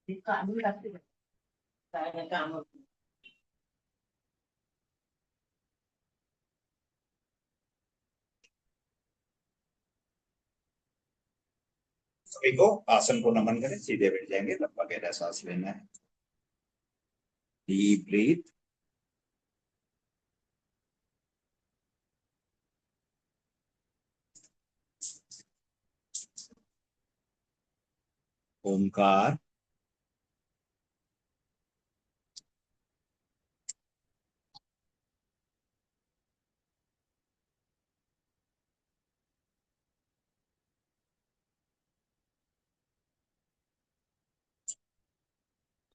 सभी को आसन को नमन करें, सीधे बैठ जाएंगे। लंबा गहरा सांस लेना है। Deep breath. ओमकार।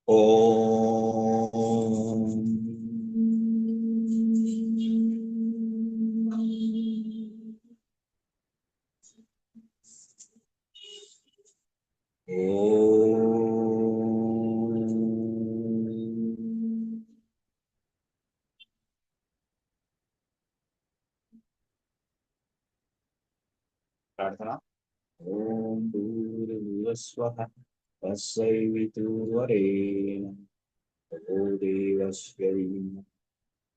ओम। ओम। प्रार्थना। ओम भूर्भुवस्वः तत्सवितुर्वरेण्यं भर्गो देवस्य धीमहि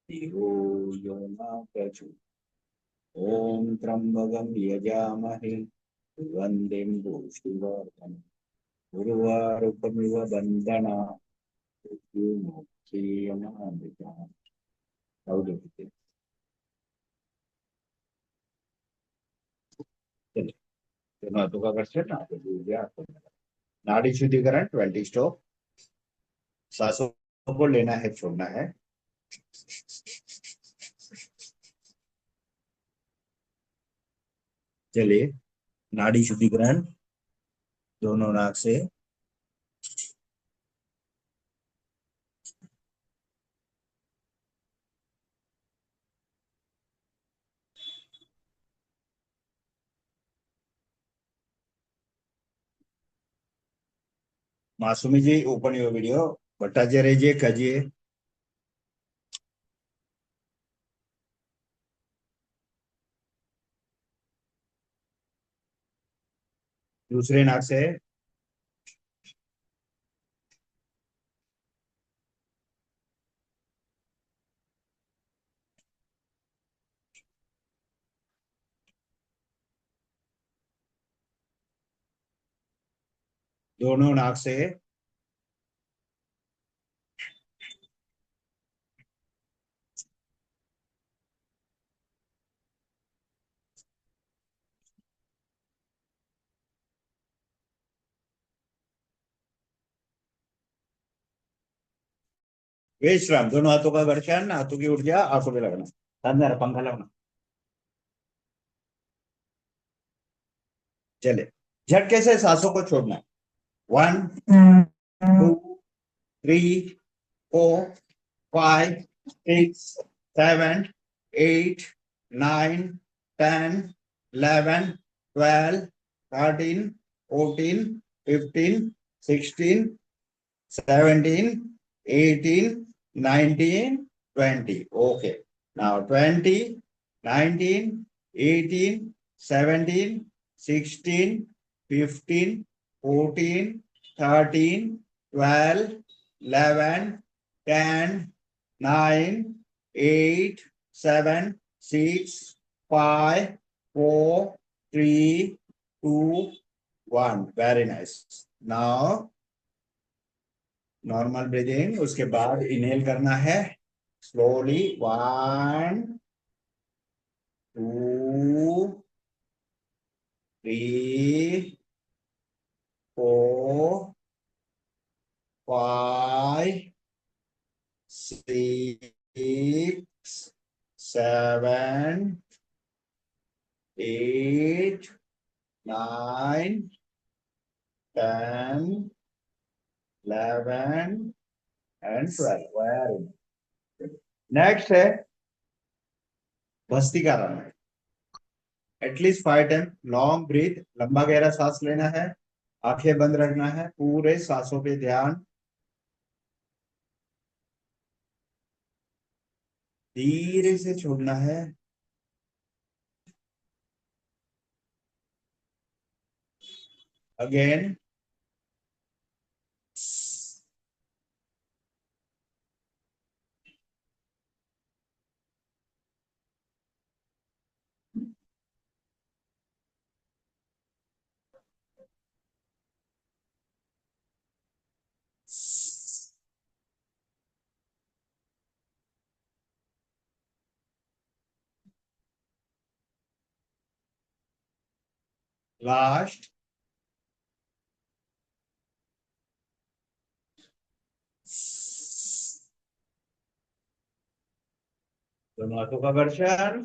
धियो यो न प्रचोदयात्। ओम त्र्यंबकं यजामहे सुगन्धिं पुष्टिवर्धनम् उर्वारुकमिव बन्धनात् मृत्युमोक्षीयमामृतात्। चलिए, दोनों हाथों का घर्षण ना तो डूब गया आपको। नाड़ी शुद्धिकरण 20 स्ट्रोक। सांसों को लेना है, छोड़ना है। चलिए, नाड़ी शुद्धिकरण दोनों नाक से। मासूमी जी ओपन योर वीडियो। भट्टाचार्य जी कजिए। दूसरे नाक से। दोनों नाक से। विश्राम। दोनों हाथों का घर्षण, हाथों की ऊर्जा आंखों पे लगना। अंदर पंखा लगना। चले, झटके से सांसों को छोड़ना है। 1 2 3 4 5 6 7 8 9 10 11 12 13 14 15 16 17 18 19 20. Okay, now 20 19 18 17 16 15 14 13 12 11 10 9 8 7 6 5 4 3 2 1. Very nice. Now normal breathing, उसके बाद इनहेल करना है स्लोली। 1 2 3 4 5 6 7 8 9 10 11 एंड 12। नेक्स्ट है bhastrika. At least 5 time long breath, लंबा गहरा सांस लेना है। आंखें बंद रखना है, पूरे सांसों पे ध्यान। धीरे से छोड़ना है। अगेन लास्ट, दोनों हाथों का घर्षण,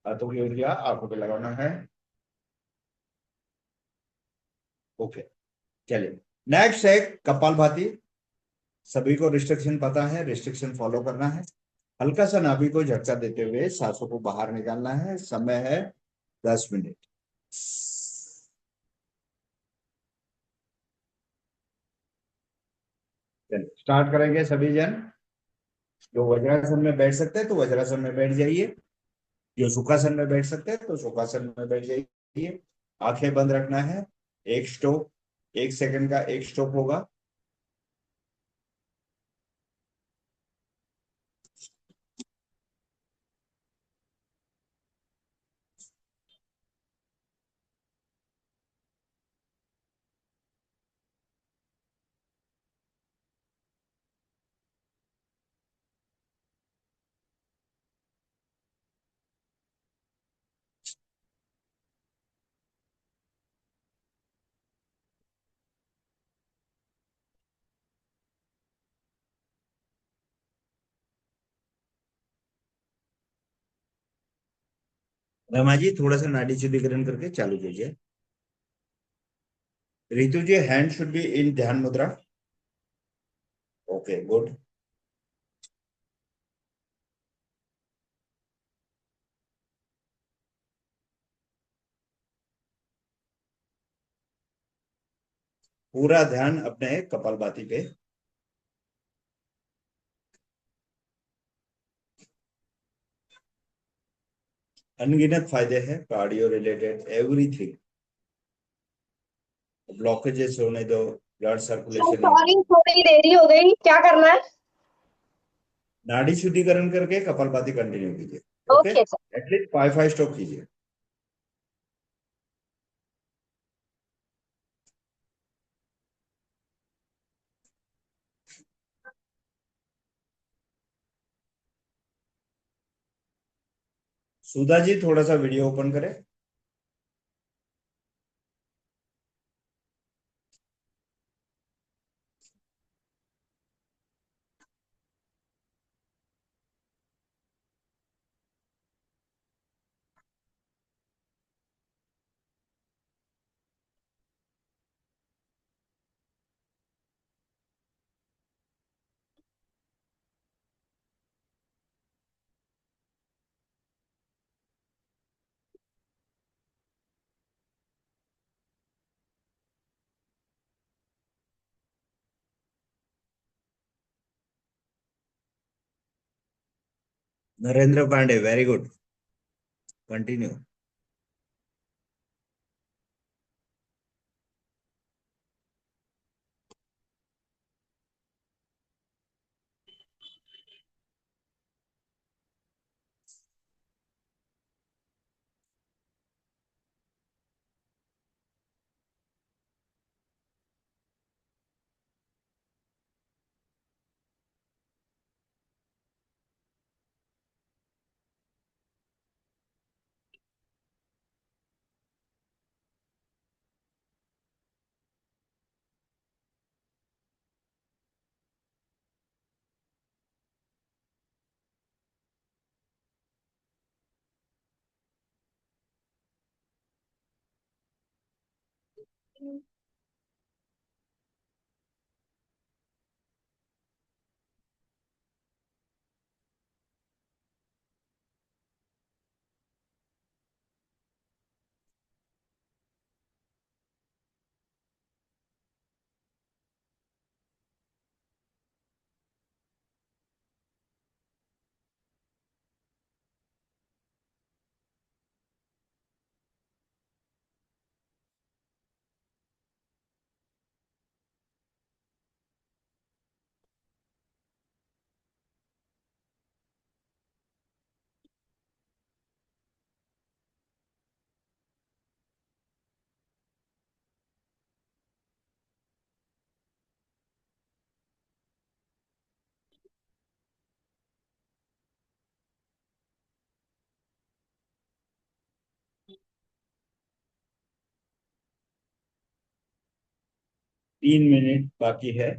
हाथों की ऊर्जा आंखों पे लगाना है। ओके, चलिए। नेक्स्ट है कपालभाति। सभी को रिस्ट्रिक्शन पता है, रिस्ट्रिक्शन फॉलो करना है। हल्का सा नाभि को झटका देते हुए सांसों को बाहर निकालना है। समय है 10 मिनट। चलिए स्टार्ट करेंगे सभी जन। जो वज्रासन में बैठ सकते हैं तो वज्रासन में बैठ जाइए। जो सुखासन में बैठ सकते हैं तो सुखासन में बैठ जाइए। आंखें बंद रखना है। एक स्टॉप, 1 सेकंड का एक स्टॉप होगा। रमा जी थोड़ा सा नाड़ी शुद्धिकरण करके चालू कीजिए। रितु जी, हैंड शुड बी इन ध्यान मुद्रा। Okay, good. पूरा ध्यान अपने कपालभाति पे। अनगिनत फायदे हैं कार्डियो रिलेटेड, एवरीथिंग। ब्लॉकेजेस होने दो, ब्लड सर्कुलेशन हो। सॉरी, थोड़ी देरी हो गई, क्या करना है? नाड़ी शुद्धिकरण करके कपालभाति कंटिन्यू कीजिए। Okay, okay sir. At least 5 5 stroke कीजिए। सुधा जी थोड़ा सा वीडियो ओपन करें। Narendra Pandey, very good, continue. 3 minute बाकी है।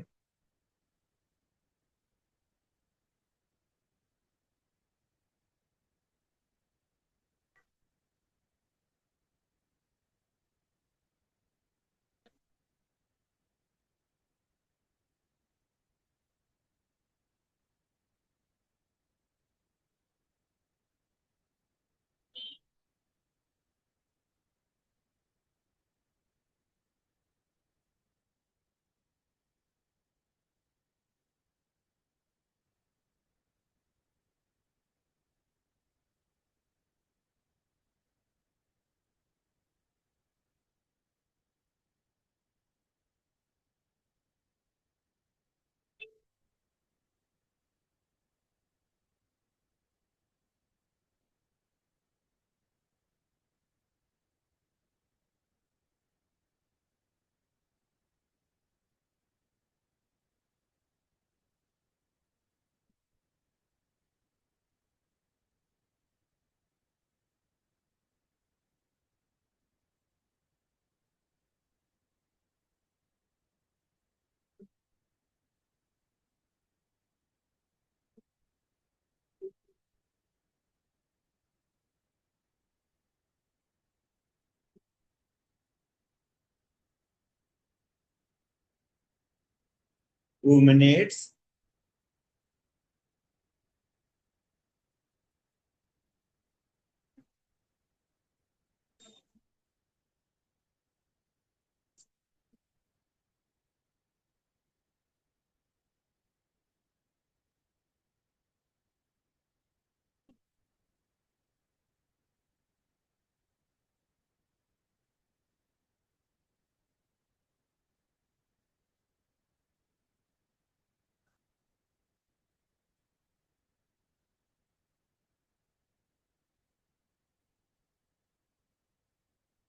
Two minutes.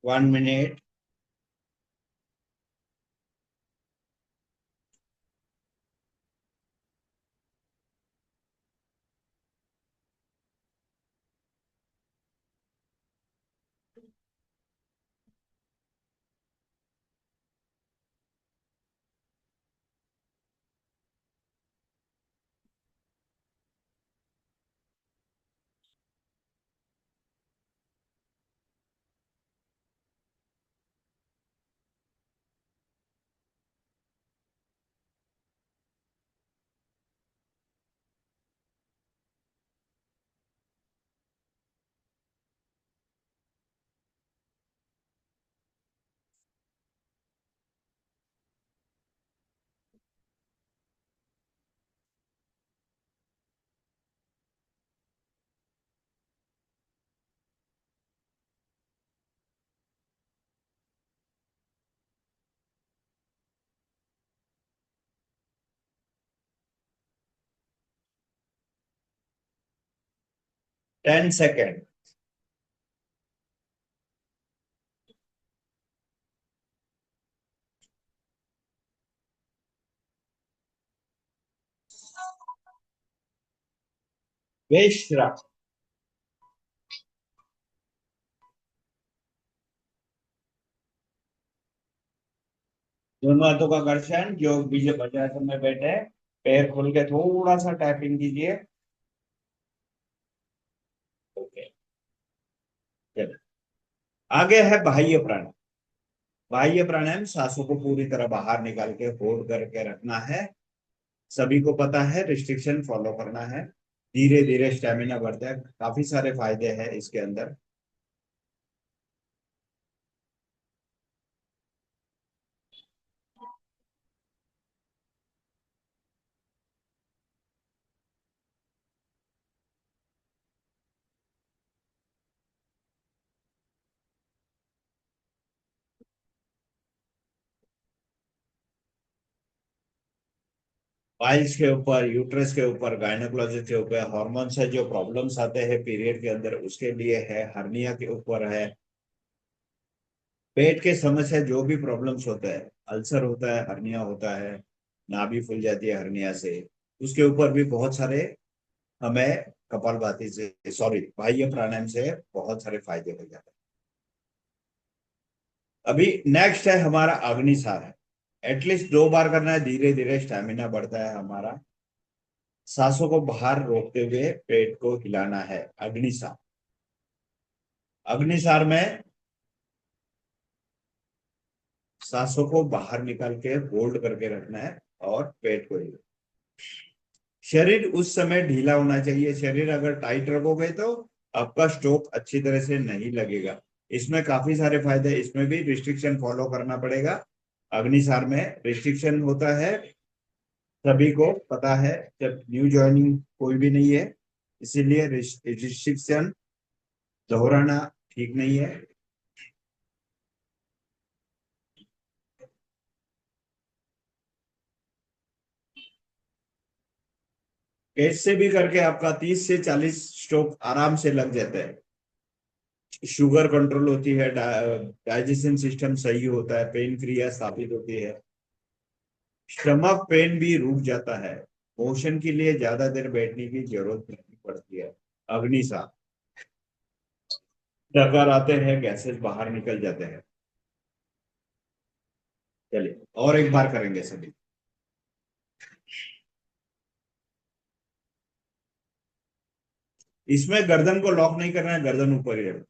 One minute. Ten second. Waist रख। दोनों हाथों का घर्षण, जो बीच वज्रासन में बैठे, पैर खोल के थोड़ा सा टैपिंग कीजिए। ओके। चलो, आगे है बाह्य प्राणायाम। बाह्य प्राणायाम सांसों को पूरी तरह बाहर निकाल के होल्ड करके रखना है। सभी को पता है, रिस्ट्रिक्शन फॉलो करना है। धीरे धीरे स्टेमिना बढ़ता है, काफी सारे फायदे हैं इसके अंदर। पाइल्स के ऊपर, यूट्रस के ऊपर, गायनोकोलॉजिस्ट के ऊपर, हार्मोन से जो प्रॉब्लम्स आते हैं पीरियड के अंदर उसके लिए है, हर्निया के ऊपर है, पेट के समस्या जो भी प्रॉब्लम्स होता है, अल्सर होता है, हर्निया होता है, नाभि फूल जाती है हर्निया से, उसके ऊपर भी बहुत सारे हमें कपालभाति से, सॉरी, बाह्य प्राणायाम से बहुत सारे फायदे हो जाते हैं। अभी नेक्स्ट है हमारा अग्निसार है। एटलीस्ट 2 बार करना है, धीरे धीरे स्टैमिना बढ़ता है हमारा। सांसों को बाहर रोकते हुए पेट को हिलाना है, अग्निसार। अग्निसार में सांसों को बाहर निकाल के होल्ड करके रखना है और पेट को हिलाना। शरीर उस समय ढीला होना चाहिए। शरीर अगर टाइट रखोगे तो आपका स्ट्रोक अच्छी तरह से नहीं लगेगा। इसमें काफी सारे फायदे, इसमें भी रिस्ट्रिक्शन फॉलो करना पड़ेगा। अग्निसार में रिस्ट्रिक्शन होता है, सभी को पता है, जब न्यू ज्वाइनिंग कोई भी नहीं है, इसीलिए रिस्ट्रिक्शन दोहराना ठीक नहीं है। कैसे भी करके आपका 30 से 40 स्ट्रोक आराम से लग जाता है। शुगर कंट्रोल होती है, डाइजेशन सिस्टम सही होता है, पेन क्रिया स्थापित होती है, स्टमक पेन भी रुक जाता है, मोशन के लिए ज्यादा देर बैठने की जरूरत नहीं पड़ती है। अग्निसार, डकार आते हैं, गैसेस बाहर निकल जाते हैं। चलिए और एक बार करेंगे सभी। इसमें गर्दन को लॉक नहीं करना है, गर्दन ऊपर ही रखना।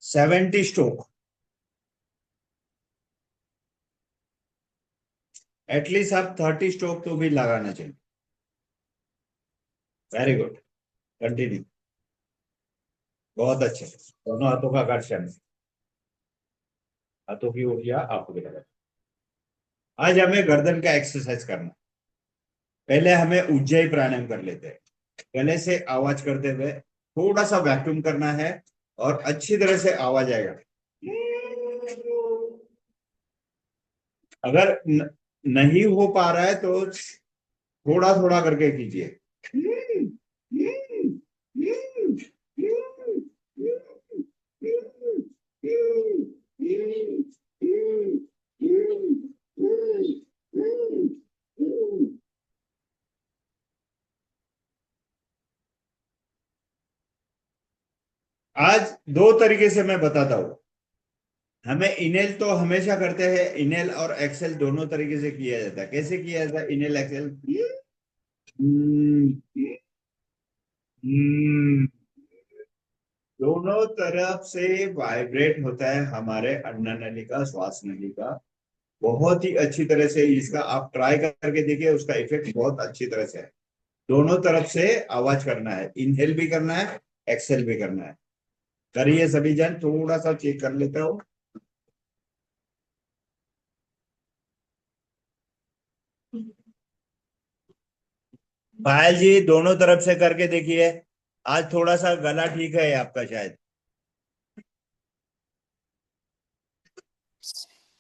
70 स्ट्रोक, एटलीस्ट आप 30 स्ट्रोक तो भी लगाना चाहिए। Very good, continue. बहुत अच्छे, दोनों हाथों का घर्षण, हाथों की ऊर्जा आपको भी लगा। आज हमें गर्दन का एक्सरसाइज करना। पहले हमें उज्जयी प्राणायाम कर लेते हैं। गले से आवाज करते हुए थोड़ा सा वैक्यूम करना है और अच्छी तरह से आवाज आएगा। अगर नहीं हो पा रहा है तो थोड़ा थोड़ा करके कीजिए। आज 2 तरीके से मैं बताता हूं। हमें इनेल तो हमेशा करते हैं, इनेल और एक्सेल दोनों तरीके से किया जाता है। कैसे किया जाता है इनेल एक्सेल? दोनों तरफ से वाइब्रेट होता है हमारे अन्न नली का, श्वास नली का। बहुत ही अच्छी तरह से इसका आप ट्राई करके देखिए, उसका इफेक्ट बहुत अच्छी तरह से है। दोनों तरफ से आवाज करना है, इनहेल भी करना है, एक्सेल भी करना है। करिए सभी जन, थोड़ा सा चेक कर लेता हूँ। पायल जी दोनों तरफ से करके देखिए। आज थोड़ा सा गला ठीक है आपका शायद।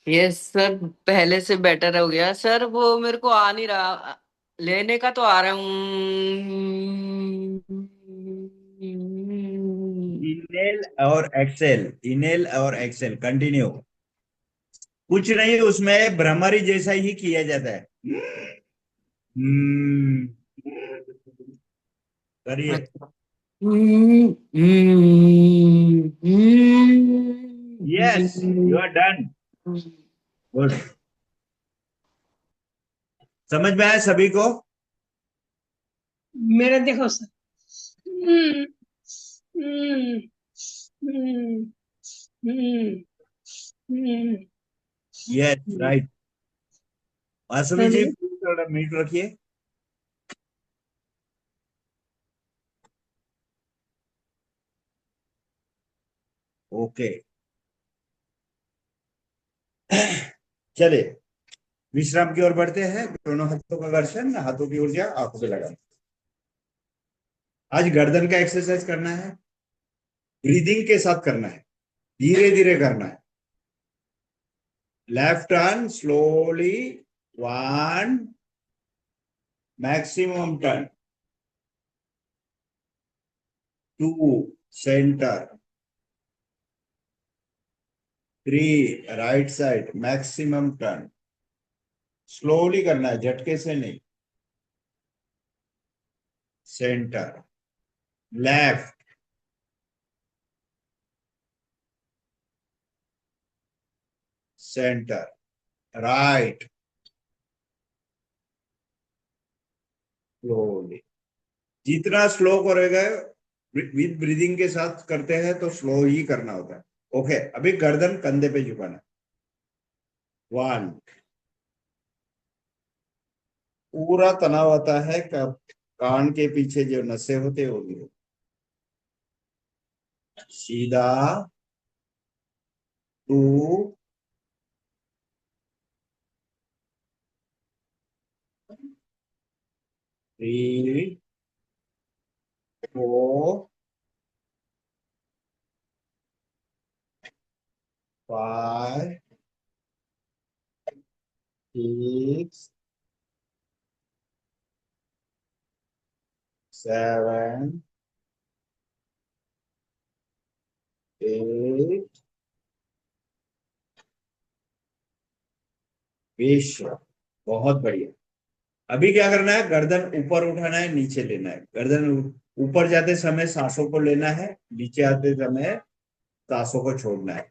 यस सर, पहले से बेटर हो गया सर। वो मेरे को आ नहीं रहा, लेने का तो आ रहा हूँ। इनेल और एक्सेल, इनेल और एक्सेल कंटिन्यू। कुछ नहीं, उसमें भ्रमरी जैसा ही किया जाता है। हम्म, करिए। Yes, you are done. Good. समझ में आया सभी को? मेरा देखो sir. Hmm, hmm, hmm, hmm, hmm, yes, right. Vasavi ji हम्म। थोड़ा म्यूट रखिए। ओके, चलिए विश्राम की ओर बढ़ते हैं। दोनों हाथों का घर्षण, हाथों की ऊर्जा आंखों पे लगाना। आज गर्दन का एक्सरसाइज करना है, ब्रीदिंग के साथ करना है, धीरे धीरे करना है। Left turn slowly, 1 maximum turn, 2 centre, 3 right side, maximum turn. Slowly करना है, झटके से नहीं। Centre, left, centre, right, slowly. जितना स्लो करेगा, विद ब्रीदिंग के साथ करते हैं तो स्लो ही करना होता है। ओके, अभी गर्दन कंधे पे झुकाना। 1, पूरा तनाव आता है कान के पीछे जो नसें होते हैं वो भी। सीधा, 2, 3, 4, 5, 6, 7, 8, विश्व। बहुत बढ़िया। अभी क्या करना है, गर्दन ऊपर उठाना है, नीचे लेना है। गर्दन ऊपर जाते समय सांसों को लेना है, नीचे आते समय सांसों को छोड़ना है।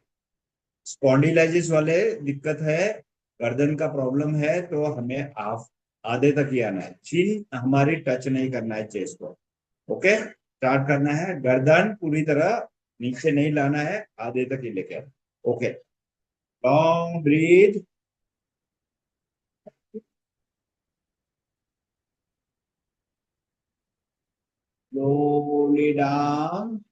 स्पॉन्डिलाइटिस वाले दिक्कत है, गर्दन का प्रॉब्लम है, तो हमें हाफ, आधे तक ही आना है। चिन हमारी टच नहीं करना है चेस्ट को। ओके, स्टार्ट करना है। गर्दन पूरी तरह नीचे नहीं लाना है, आधे तक ही लेके आना। Okay, long breath. Slowly down.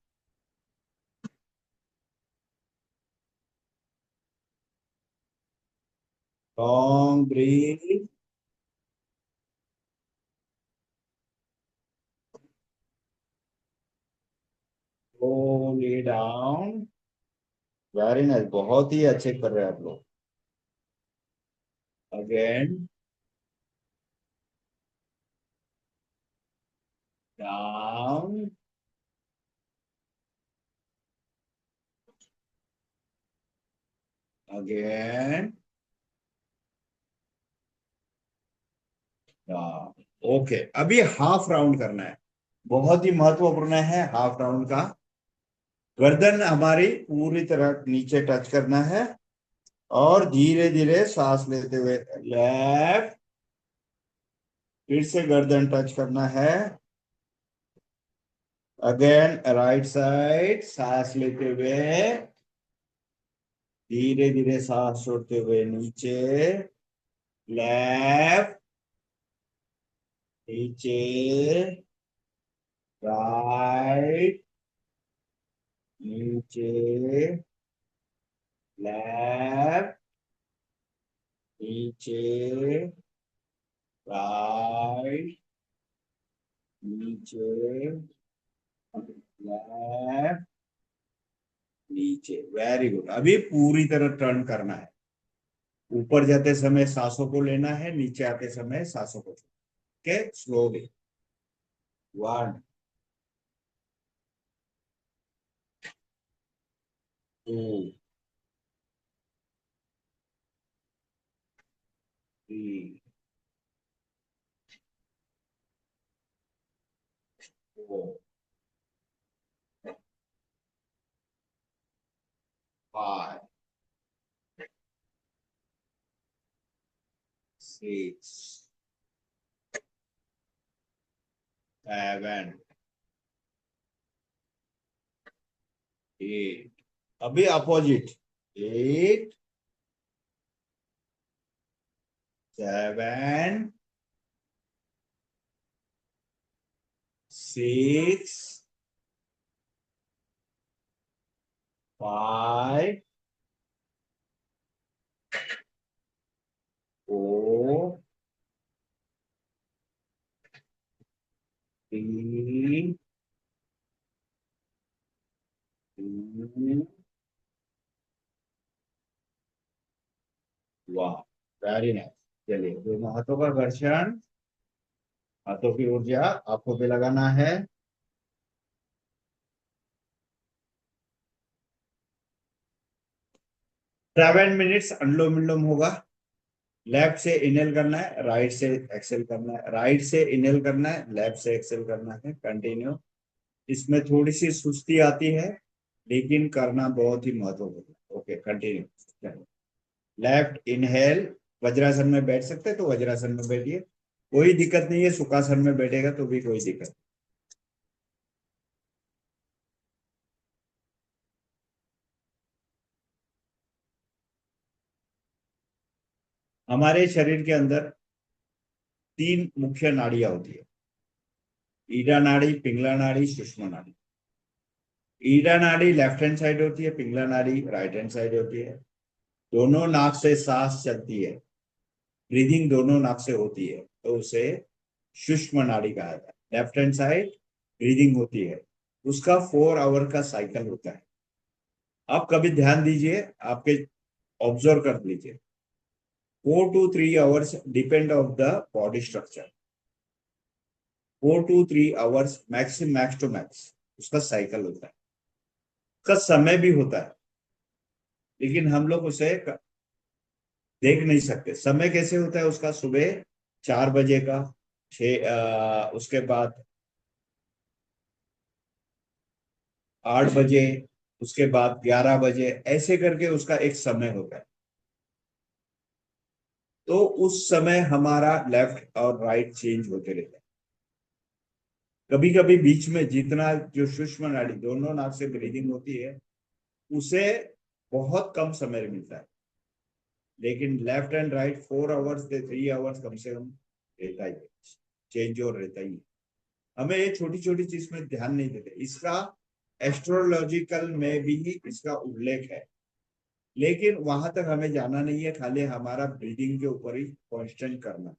Long breathe. Slowly down. Very nice, बहुत ही अच्छे कर रहे हैं आप लोग। Again, down, again, down. Okay, अभी हाफ राउंड करना है, बहुत ही महत्वपूर्ण है हाफ राउंड का। गर्दन हमारी पूरी तरह नीचे टच करना है और धीरे धीरे सांस लेते हुए लेफ्ट, फिर से गर्दन टच करना है। अगेन राइट साइड, सांस लेते हुए धीरे धीरे सांस छोड़ते हुए नीचे, लेफ्ट, नीचे, राइट, नीचे, लेफ्ट, नीचे, राइट, नीचे, लेफ्ट, नीचे। Very good. अभी पूरी तरह टर्न करना है। ऊपर जाते समय सांसों को लेना है, नीचे आते समय सांसों को। Okay, slowly. 1, 2, 3, 4, 5, 6, 7, 8। अभी अपोजिट। 8, 7, 6, 5, 4, 3, 2, 1। Very nice. चलिए, दोनों हाथों का घर्षण। हाथों की ऊर्जा आंखों पे लगाना है। 7 मिनट्स अनुलोम विलोम होगा। लेफ्ट से इनहेल करना है, राइट से एक्सेल करना है, राइट से इनहेल करना है, लेफ्ट से एक्सेल करना है। कंटिन्यू। इसमें थोड़ी सी सुस्ती आती है, लेकिन करना बहुत ही महत्वपूर्ण है। Okay, continue. Left inhale. Vajrasana में बैठ सकते हैं तो वज्रासन में बैठिए, कोई दिक्कत नहीं है। सुखासन में बैठेगा तो भी कोई दिक्कत। हमारे शरीर के अंदर 3 मुख्य नाड़ियां होती है। ईड़ा नाड़ी, पिंगला नाड़ी, सुषुम्ना नाड़ी। ईड़ा नाड़ी लेफ्ट हैंड साइड होती है, पिंगला नाड़ी राइट हैंड साइड होती है। दोनों नाक से सांस चलती है, ब्रीदिंग दोनों नाक से होती है, तो उसे सुषुम्ना नाड़ी कहा जाता है। लेफ्ट हैंड साइड ब्रीदिंग होती है, उसका 4 आवर का साइकिल होता है। आप कभी ध्यान दीजिए, आपके ऑब्जर्व कर लीजिए। 4 to 3 hours depend of the body structure. 4 to 3 hours maxim, max to max उसका साइकिल होता है। उसका समय भी होता है, लेकिन हम लोग उसे देख नहीं सकते। समय कैसे होता है उसका? सुबह 4 बजे का, उसके बाद 8 बजे, उसके बाद 11 बजे, ऐसे करके उसका एक समय होता है। तो उस समय हमारा लेफ्ट और राइट चेंज होते रहता है। कभी कभी बीच में जितना जो सुषुम्ना नाड़ी दोनों नाक से ब्रीदिंग होती है, उसे बहुत कम समय मिलता है। लेकिन लेफ्ट एंड राइट 4 आवर्स से 3 आवर्स कम से कम रहता ही है, चेंज और रहता ही है। हमें ये छोटी छोटी चीज में ध्यान नहीं देते। इसका एस्ट्रोलॉजिकल में भी इसका उल्लेख है, लेकिन वहां तक हमें जाना नहीं है। खाली हमारा ब्रीदिंग के ऊपर ही कॉन्स्टेंट करना।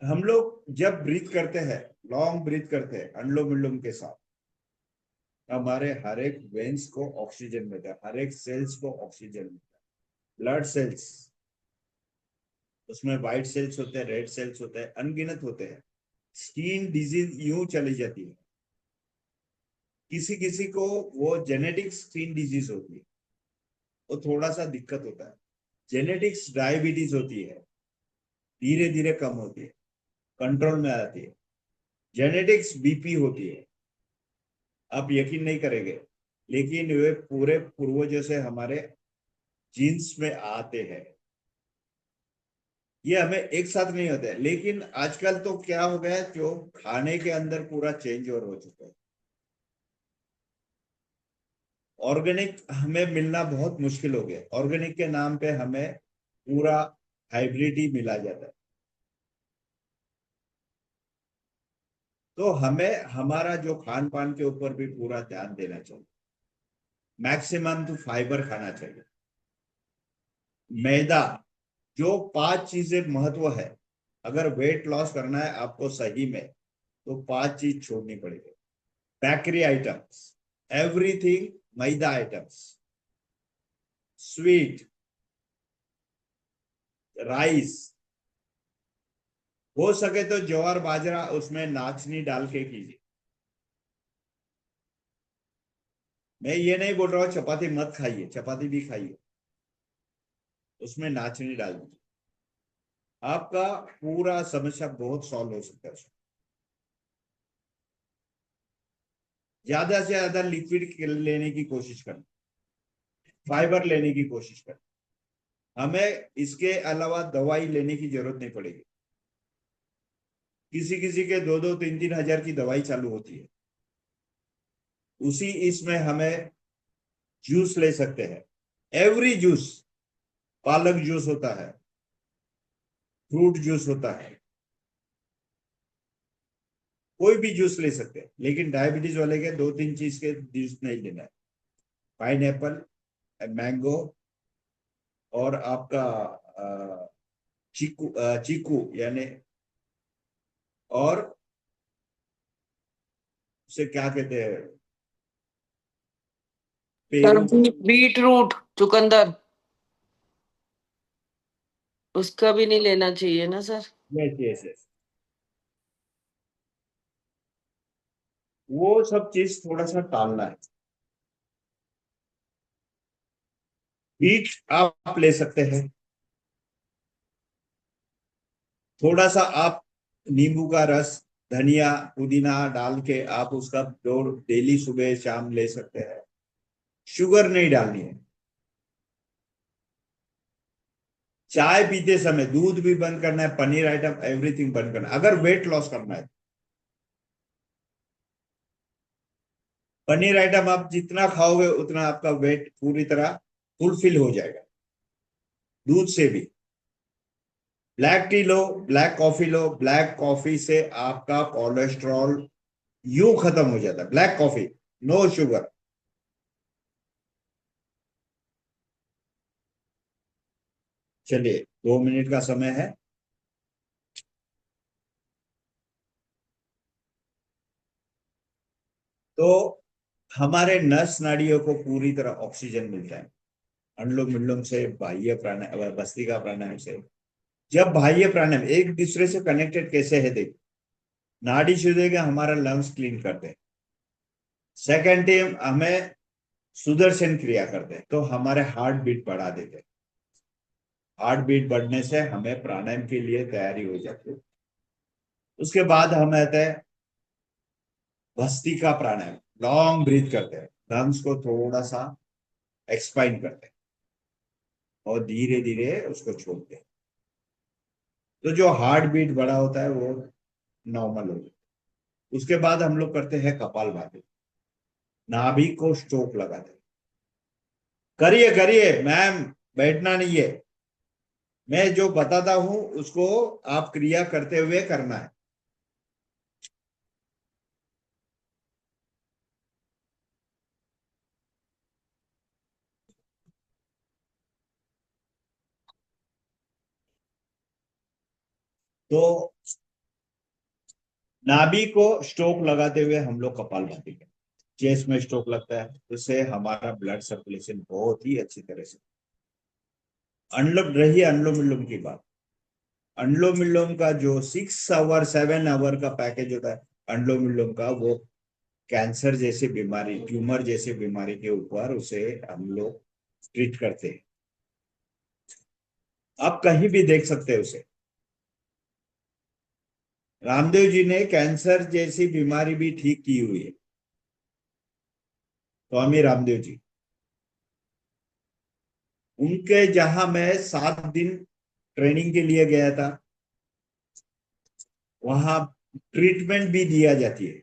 हम लोग जब ब्रीथ करते हैं, लॉन्ग ब्रीथ करते हैं अनुलोम विलोम के साथ, हमारे हर एक वेन्स को ऑक्सीजन मिलता है, हर एक सेल्स को ऑक्सीजन मिलता है। ब्लड सेल्स, उसमें व्हाइट सेल्स होते हैं, रेड सेल्स होते हैं, अनगिनत होते हैं। स्किन डिजीज यूं चली जाती है। किसी किसी को वो जेनेटिक स्किन डिजीज होती है, वो थोड़ा सा दिक्कत होता है। जेनेटिक्स डायबिटीज होती है, धीरे धीरे कम होती है, कंट्रोल में आती है। जेनेटिक्स बीपी होती है, आप यकीन नहीं करेंगे, लेकिन वे पूरे पूर्वजों से हमारे जीन्स में आते हैं। ये हमें एक साथ नहीं होता है। लेकिन आजकल तो क्या हो गया है, जो खाने के अंदर पूरा चेंज और हो चुका है। ऑर्गेनिक हमें मिलना बहुत मुश्किल हो गया। ऑर्गेनिक के नाम पे हमें पूरा हाइब्रिड ही मिला जाता है। तो हमें हमारा जो खान पान के ऊपर भी पूरा ध्यान देना चाहिए। मैक्सिमम तो फाइबर खाना चाहिए। मैदा, जो 5 चीजें महत्व है, अगर वेट लॉस करना है आपको सही में, तो 5 चीज छोड़नी पड़ेगी। बेकरी आइटम्स, एवरीथिंग मैदा आइटम्स, स्वीट, राइस, हो सके तो ज्वार बाजरा उसमें नाचनी डाल के कीजिए। मैं ये नहीं बोल रहा हूँ चपाती मत खाइए, चपाती भी खाइए, उसमें नाचनी डाल दीजिए। आपका पूरा समस्या बहुत सॉल्व हो सकता है। ज्यादा से ज्यादा लिक्विड लेने की कोशिश करना, फाइबर लेने की कोशिश करना। हमें इसके अलावा दवाई लेने की जरूरत नहीं पड़ेगी। किसी किसी के 2-2, 3-3 हजार की दवाई चालू होती है। उसी इसमें हमें जूस ले सकते हैं। एवरी जूस, पालक जूस होता है, फ्रूट जूस होता है, कोई भी जूस ले सकते हैं। लेकिन डायबिटीज वाले के 2-3 चीज के जूस नहीं लेना है। पाइन एप्पल, मैंगो, और आपका चीकू, चीकू यानी, और उसे क्या कहते हैं, सर पेरू। बीट रूट, चुकंदर, उसका भी नहीं लेना चाहिए ना सर? यस यस यस, वो सब चीज थोड़ा सा टालना है। बीट आप ले सकते हैं, थोड़ा सा आप नींबू का रस, धनिया पुदीना डाल के आप उसका दो डेली सुबह शाम ले सकते हैं। शुगर नहीं डालनी है। चाय पीते समय दूध भी बंद करना है, पनीर आइटम एवरीथिंग बंद करना है, अगर वेट लॉस करना है। पनीर आइटम आप जितना खाओगे उतना आपका वेट पूरी तरह फुलफिल हो जाएगा। दूध से भी। ब्लैक टी लो, ब्लैक कॉफी लो, ब्लैक कॉफी से आपका कोलेस्ट्रॉल यूं खत्म हो जाता है। Black coffee, no sugar. चलिए, 2 मिनट का समय है। तो हमारे नस नाड़ियों को पूरी तरह ऑक्सीजन मिलता है अनुलोम विलोम से, बाह्य प्राणायाम, भस्त्रिका प्राणायाम से। जब बाह्य प्राणायाम एक दूसरे से कनेक्टेड कैसे है, देखिए, नाड़ी शुद्धि के हमारा लंग्स क्लीन करते हैं। सेकेंड टाइम हमें सुदर्शन क्रिया करते हैं, तो हमारे हार्ट बीट बढ़ा देते हैं। हार्ट बीट बढ़ने से हमें प्राणायाम के लिए तैयारी हो जाती है। उसके बाद हम आते हैं भस्त्रिका प्राणायाम। लॉन्ग ब्रीथ करते हैं, लंग्स को थोड़ा सा एक्सपांड करते हैं और धीरे धीरे उसको छोड़ते हैं। तो जो हार्ट बीट बड़ा होता है वो नॉर्मल हो जाता है। उसके बाद हम लोग करते हैं कपालभाति। नाभि को स्ट्रोक लगाते हैं। करिए करिए मैम, बैठना नहीं है। मैं जो बताता हूं उसको आप क्रिया करते हुए करना है। तो नाभि को स्ट्रोक लगाते हुए हम लोग कपालभाति करते हैं। चेस्ट में स्ट्रोक लगता है, उससे हमारा ब्लड सर्कुलेशन बहुत ही अच्छी तरह से। अनुलोम रही अनुलोम विलोम की बात। अनुलोम विलोम का जो 6 आवर 7 आवर का पैकेज होता है अनुलोम विलोम का, वो कैंसर जैसी बीमारी, ट्यूमर जैसी बीमारी के ऊपर उसे हम लोग ट्रीट करते हैं। आप कहीं भी देख सकते हैं उसे। रामदेव जी ने कैंसर जैसी बीमारी भी ठीक की हुई है, स्वामी रामदेव जी। उनके जहां मैं 7 दिन ट्रेनिंग के लिए गया था, वहां ट्रीटमेंट भी दिया जाती है।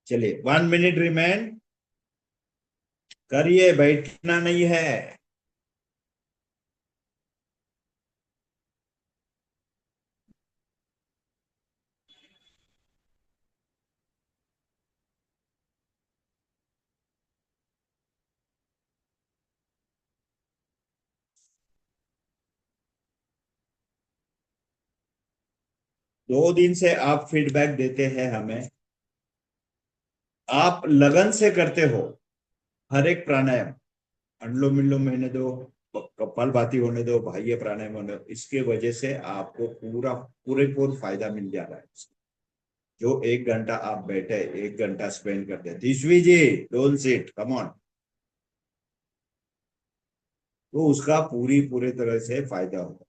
चलिए, 1 मिनट रिमेन। करिए, बैठना नहीं है। 2 दिन से आप फीडबैक देते हैं हमें, आप लगन से करते हो हर एक प्राणायाम। अनुलोम विलोम होने दो, कपालभाति होने दो, बाह्य प्राणायाम होने दो, इसके वजह से आपको पूरा पूरेपूर फायदा मिल जा रहा है। जो 1 घंटा आप बैठे, 1 घंटा स्पेंड करते हैं, तीसवी जी डोंट सिट, कम ऑन, तो उसका पूरे तरह से फायदा होगा।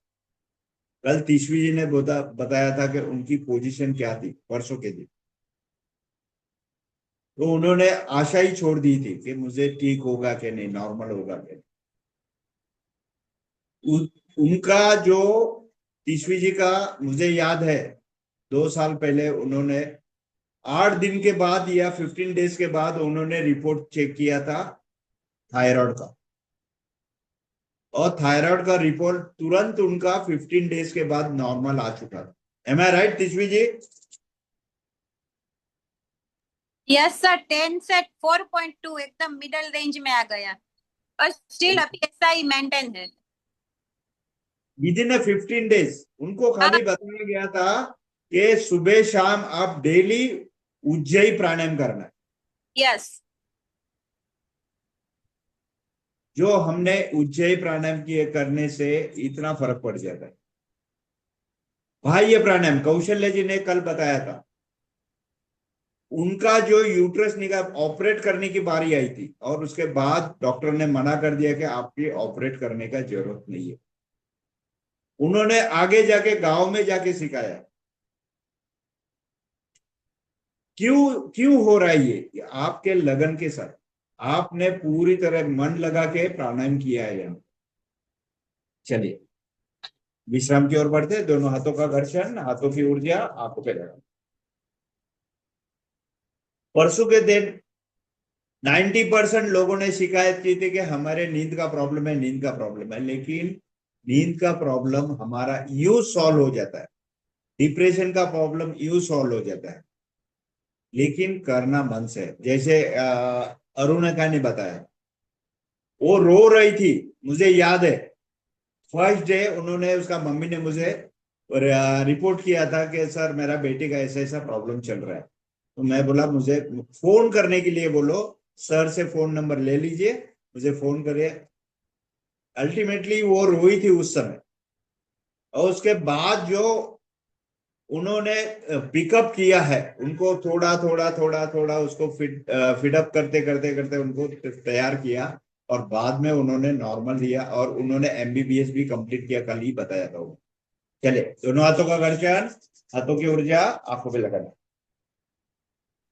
कल तीसवी जी ने बताया था कि उनकी पोजीशन क्या थी परसों के दिन। तो उन्होंने आशा ही छोड़ दी थी कि मुझे ठीक होगा कि नहीं, नॉर्मल होगा कि नहीं। उनका जो तीसवी जी का, मुझे याद है 2 साल पहले उन्होंने 8 दिन के बाद या 15 डेज के बाद उन्होंने रिपोर्ट चेक किया था थायराइड का, और थायराइड का रिपोर्ट तुरंत उनका 15 डेज के बाद नॉर्मल आ चुका था। एम आई राइट तीसवी जी? यस सर, 10 से 4.2 एकदम मिडल रेंज में आ गया, और स्टिल अभी ऐसा ही मेंटेन है। विद इन 15 डेज उनको हाँ, खाली बताया गया था कि सुबह शाम आप डेली उज्जयी प्राणायाम करना है। यस। जो हमने उज्जयी प्राणायाम किए करने से इतना फर्क पड़ जाता है। बाह्य प्राणायाम कौशल्य जी ने कल बताया था। उनका जो यूट्रस निकाल ऑपरेट करने की बारी आई थी और उसके बाद डॉक्टर ने मना कर दिया कि आपकी ऑपरेट करने का जरूरत नहीं है। उन्होंने आगे जाके गांव में जाके सिखाया। क्यों क्यों हो रहा है ये? आपके लगन के साथ आपने पूरी तरह मन लगा के प्राणायाम किया है यहाँ। चलिए विश्राम की ओर बढ़ते हैं। दोनों हाथों का घर्षण, हाथों की ऊर्जा आंखों पे लगा। परसों के दिन 90% लोगों ने शिकायत की थी कि हमारे नींद का प्रॉब्लम है, नींद का प्रॉब्लम है। लेकिन नींद का प्रॉब्लम हमारा यूं सॉल्व हो जाता है, डिप्रेशन का प्रॉब्लम यूं सॉल्व हो जाता है, लेकिन करना मन से है। जैसे अरुणिका ने बताया, वो रो रही थी, मुझे याद है। फर्स्ट डे उन्होंने, उसका मम्मी ने मुझे रिपोर्ट किया था कि सर मेरा बेटे का ऐसा ऐसा प्रॉब्लम चल रहा है। तो मैं बोला मुझे फोन करने के लिए बोलो, सर से फोन नंबर ले लीजिए, मुझे फोन करिए। अल्टीमेटली वो रोई थी उस समय। और उसके बाद जो उन्होंने पिकअप किया है, उनको थोड़ा थोड़ा थोड़ा थोड़ा उसको फिटअप करते करते करते उनको तैयार किया। और बाद में उन्होंने नॉर्मल लिया और उन्होंने एमबीबीएस भी कंप्लीट किया, कल ही बताया था वो। चले, दोनों हाथों का घर्षण, हाथों की ऊर्जा आंखों पे लगाना।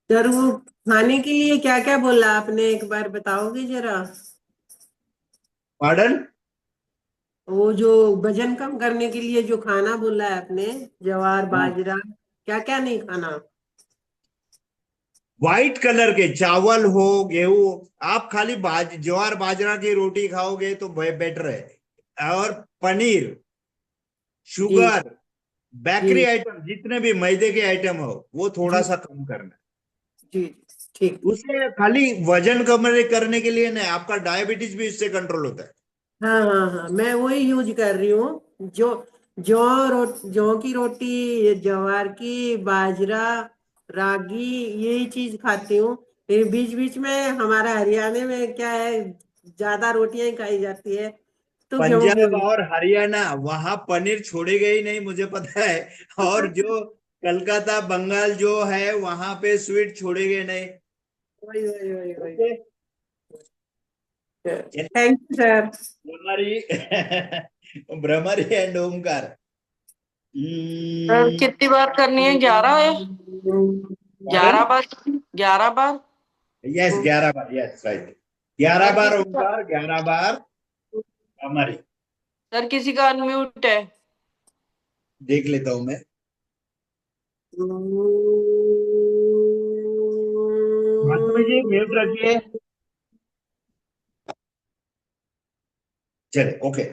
सर वो खाने के लिए क्या क्या बोला आपने, एक बार बताओगे जरा? पार्डन? वो जो वजन कम करने के लिए जो खाना बोला है आपने, ज्वार हाँ, बाजरा, क्या क्या नहीं खाना? व्हाइट कलर के चावल हो, गेहूं। आप खाली ज्वार बाजरा की रोटी खाओगे तो बेटर है। और पनीर, जी शुगर, बेकरी जी आइटम, जितने भी मैदे के आइटम हो वो थोड़ा जी सा कम करना है। जी ठीक। उसे खाली वजन कम करने के लिए नहीं, आपका डायबिटीज भी इससे कंट्रोल होता है। हाँ हाँ हाँ, मैं वही यूज कर रही हूँ। जो जौ की रोटी, ज्वार की, बाजरा, रागी, यही चीज खाती हूँ। फिर बीच बीच में हमारा हरियाणा में क्या है, ज्यादा रोटियां ही खाई जाती है, तो गेहूं पंजाब भी। और हरियाणा, वहां पनीर छोड़ेगा ही नहीं, मुझे पता है। और जो कलकत्ता बंगाल जो है वहां पे स्वीट छोड़ेंगे नहीं। वही वही वही वही। Okay. Thank you sir. Bhramari Bhramari and Omkar. Sir कितनी बार करनी है? 11 है? 11 बार? 11 बार? यस, 11 बार, यस राइट। 11 सर बार किसी का ओमकार, 11 बार भ्रमरी। सर किसी का अनम्यूट है। देख लेता हूं मैं। माधवी जी म्यूट रखिए। चले, ओके।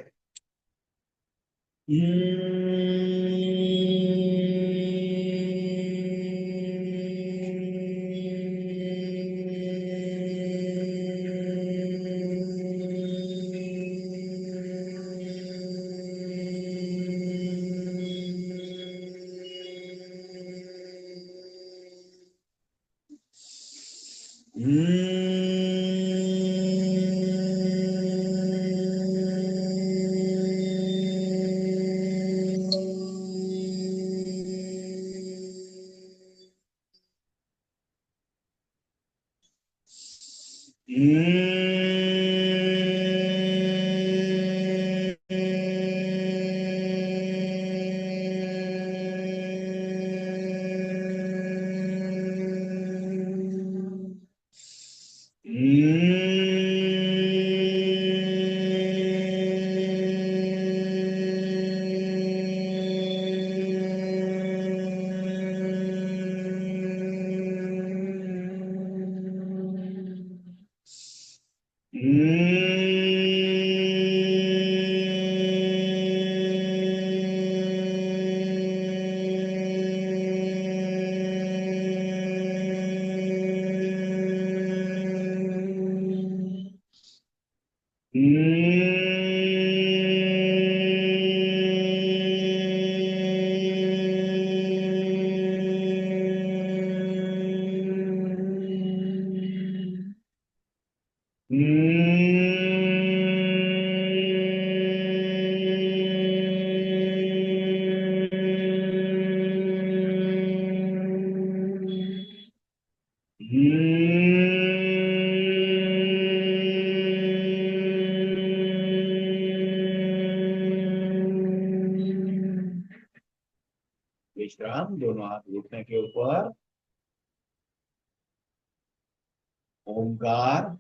विश्राम, दोनों हाथ घुटने के ऊपर। ओंकार।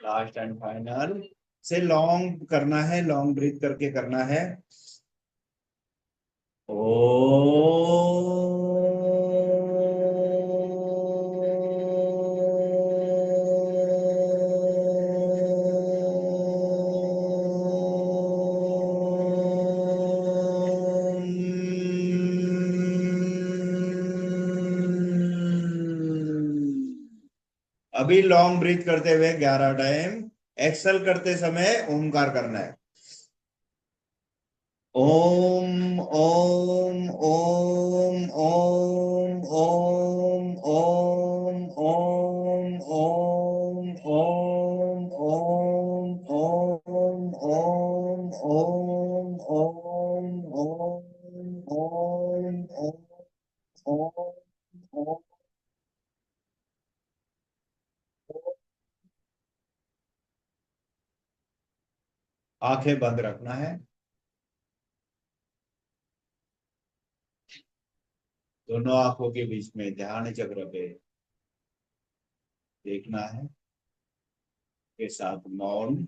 लास्ट एंड फाइनल से लॉन्ग करना है, लॉन्ग ब्रीथ करके करना है। अभी लॉन्ग ब्रीथ करते हुए 11 टाइम, एक्सेल करते समय ओमकार करना है। ओम ओम ओम ओम ओम ओम ओम ओम ओम ओम ओम ओम ओम ओम ओम ओम। आंखें बंद रखना है, दोनों आंखों के बीच में ध्यान चक्र पे देखना है, के साथ मौन।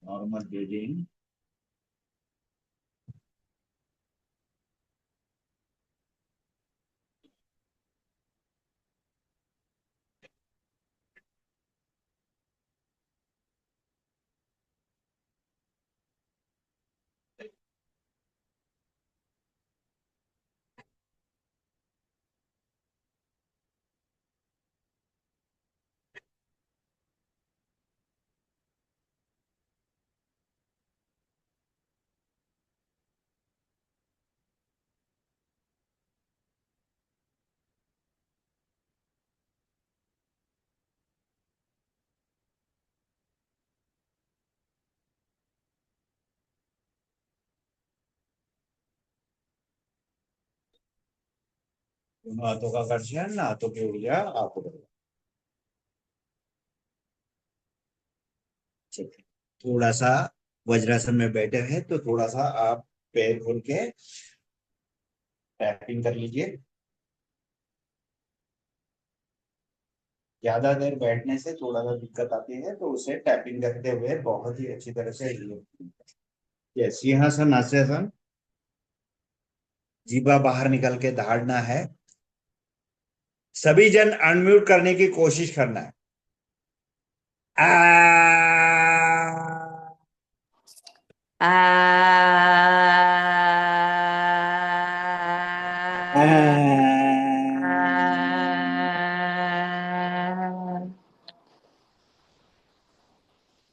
Normal breathing. दोनों हाथों का घर्षण, हाथों की ऊर्जा आंखों पर। ठीक है। थोड़ा सा वज्रासन में बैठे हैं तो थोड़ा सा आप पैर खोल के टैपिंग कर लीजिए। ज्यादा देर बैठने से थोड़ा सा दिक्कत आती है, तो उसे टैपिंग करते हुए बहुत ही अच्छी तरह से ये सिंहासन आसन, जीभा बाहर निकल के दहाड़ना है। सभी जन अनम्यूट करने की कोशिश करना है।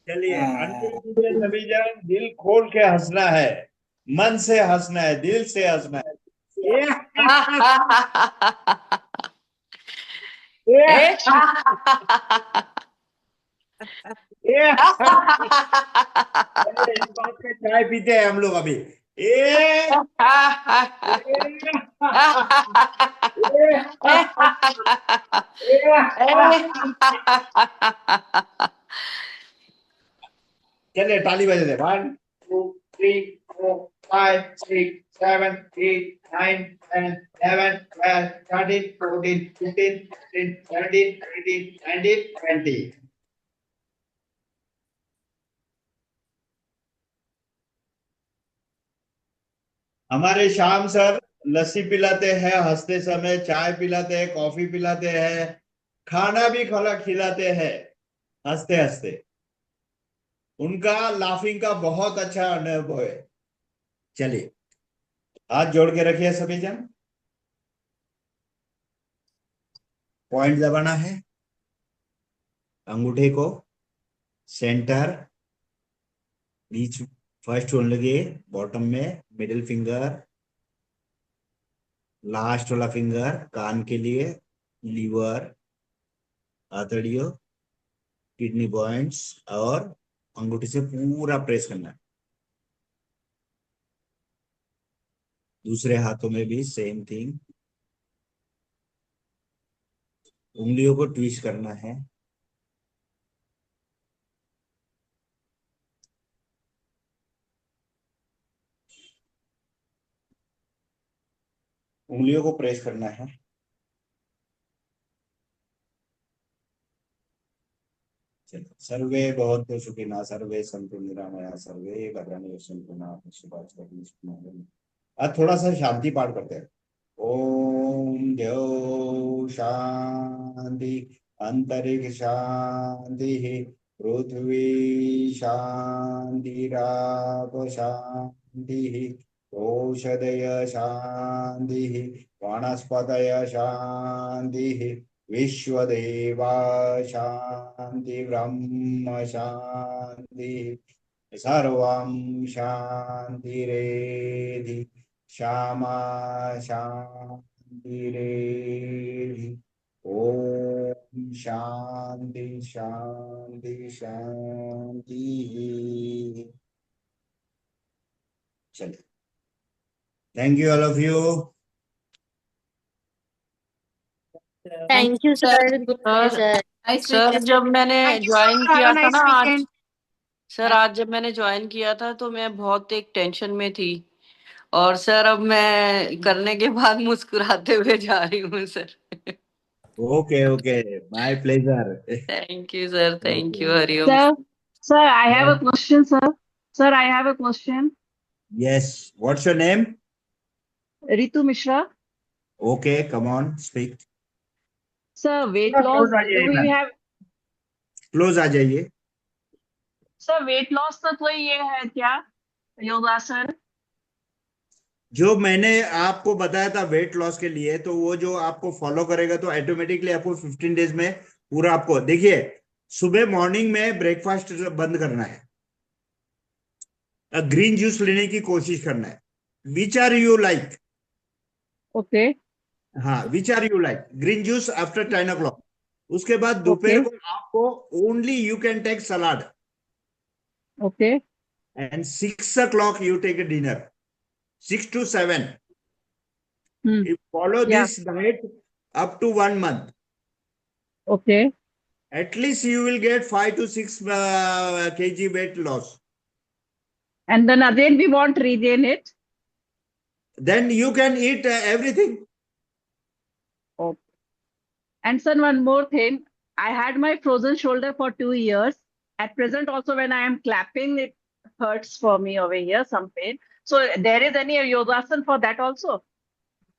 चलिए अनम्यूट कीजिए सभी जन, दिल खोल के हंसना है, मन से हंसना है, दिल से हंसना है। इस बात पे चाय पीते हैं हम लोग अभी। चलिए ताली बजा दे। 1 2 3 4 5 6 7 8 9 10 11 12 13 14 15 16 17 18 19 20। हमारे श्याम सर लस्सी पिलाते हैं हंसते समय, चाय पिलाते हैं, कॉफी पिलाते हैं, खाना भी खिलाते हैं हंसते हंसते। उनका लाफिंग का बहुत अच्छा अनुभव है। चलिए हाथ जोड़ के रखिए सभी जन, पॉइंट दबाना है, अंगूठे को सेंटर, बीच फर्स्ट लगे, बॉटम में मिडिल फिंगर, लास्ट वाला फिंगर कान के लिए, लीवर, आतड़ियों, किडनी पॉइंट्स, और अंगूठे से पूरा प्रेस करना है। दूसरे हाथों में भी सेम थिंग, उंगलियों को ट्विस्ट करना है। उंगलियों को प्रेस करना है। चलो सर्वे बहुत सुखिना सर्वे संतु निरामया सर्वे भद्राणि पश्यन्तु मा कश्चित्। आज थोड़ा सा शांति पाठ करते हैं। ओम द्यौ शांति, अंतरिक्ष शांति, पृथ्वी शांति, राप शांति, औषधय शांति, वनस्पतय शांति, विश्वदेवा शांति, ब्रह्म शांति, सर्वं शांतिरेधि, श्यामा शांतिरेधि। ओम शांति शांति शांति। चलिए, thank you all of you. Thank you sir, good sir. Sir जब मैंने ज्वाइन किया था ना आज, सर आज जब मैंने ज्वाइन किया था तो मैं बहुत एक टेंशन में थी, और सर अब मैं करने के बाद मुस्कुराते हुए जा रही हूँ sir. Okay okay, my pleasure. Thank you sir, thank you, Hariom. Sir, I have a question, sir. Sir, I have a question. Yes, what's your name? Ritu Mishra. Okay, come on speak. Sir, weight loss. Close आ जाइए, Do we have? Close आ जाइए। Sir, weight loss का कोई ये है क्या योगासन? जो मैंने आपको बताया था वेट लॉस के लिए, तो वो जो आपको फॉलो करेगा तो ऑटोमेटिकली आपको 15 डेज में पूरा आपको, देखिए सुबह मॉर्निंग में ब्रेकफास्ट बंद करना है, ग्रीन जूस लेने की कोशिश करना है, which are you like. Okay. हाँ, which are you like, green juice after 10 o'clock। उसके बाद दोपहर को आपको only you can take salad. Okay. And 6 o'clock you take a dinner, 6 to 7. You follow this diet up to 1 month. Okay. At least you will get 5 to 6 kg weight loss. And then again we want to regain it. Then you can eat everything. Okay. And sir, one more thing. I had my frozen shoulder for 2 years. At present, also when I am clapping, it hurts for me over here, some pain. So there is any yogasan for that also?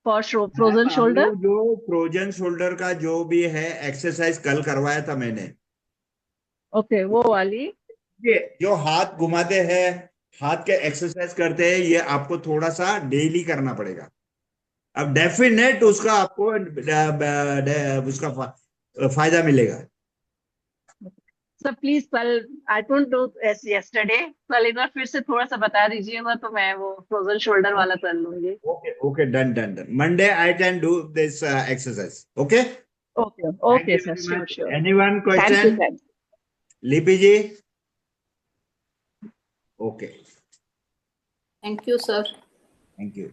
For frozen ma'am, हम shoulder? लोग जो frozen shoulder का जो भी है exercise कल करवाया था मैंने, Okay, वो वाली. ये जो हाथ घुमाते हैं, हाथ के एक्सरसाइज करते हैं, ये आपको थोड़ा सा डेली करना पड़ेगा. अब डेफिनेट उसका आपको उसका फायदा मिलेगा. सर प्लीज कल, I don't do S yesterday, कल एक बार फिर से थोड़ा सा बता दीजिएगा तो मैं वो फ्रोजन शोल्डर वाला कर लूंगी. Okay okay, done done done. Monday I can do this exercise. Okay. Okay okay sir, sure sure. Anyone thank you question? Sir. Lipi ji. Okay, thank you sir. Thank you.